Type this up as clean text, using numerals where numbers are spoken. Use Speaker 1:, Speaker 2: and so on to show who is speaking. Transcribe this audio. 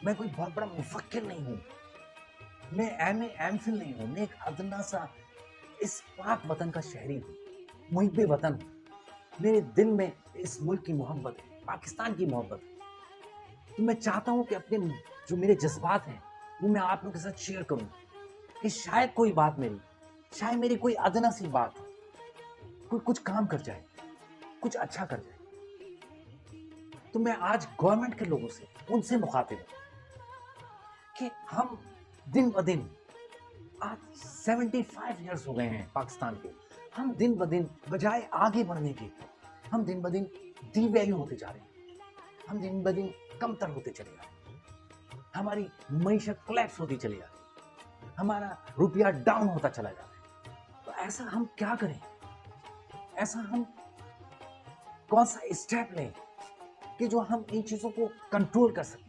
Speaker 1: मैं कोई बहुत बड़ा मुफक्किर नहीं हूँ। मैं एमए एमफिल नहीं हूँ। मैं एक अदना सा इस पाक वतन का शहरी हूँ, मुहिब्बे वतन हूँ। मेरे दिल में इस मुल्क की मोहब्बत है, पाकिस्तान की मोहब्बत है। तो मैं चाहता हूँ कि अपने जो मेरे जज़्बात हैं, वो मैं आप लोगों के साथ शेयर करूँ कि शायद कोई बात मेरी, शायद मेरी कोई अदना सी बात, कोई कुछ काम कर जाए, कुछ अच्छा कर जाए। तो मैं आज गवर्नमेंट के लोगों से, उनसे मुखातिब हूँ कि हम दिन-ब-दिन आज 75 ईयर्स हो गए हैं पाकिस्तान के। हम दिन-ब-दिन बजाय आगे बढ़ने के, हम दिन-ब-दिन डिवैल्यू होते जा रहे हैं। हम दिन-ब-दिन कमतर होते चले जा रहे हैं। हमारी मईशत कोलैप्स होती चली जा रही है। हमारा रुपया डाउन होता चला जा रहा है। तो ऐसा हम क्या करें? ऐसा हम कौन-सा स्टेप लें कि जो हम इन चीज़ों को कंट्रोल कर सकें?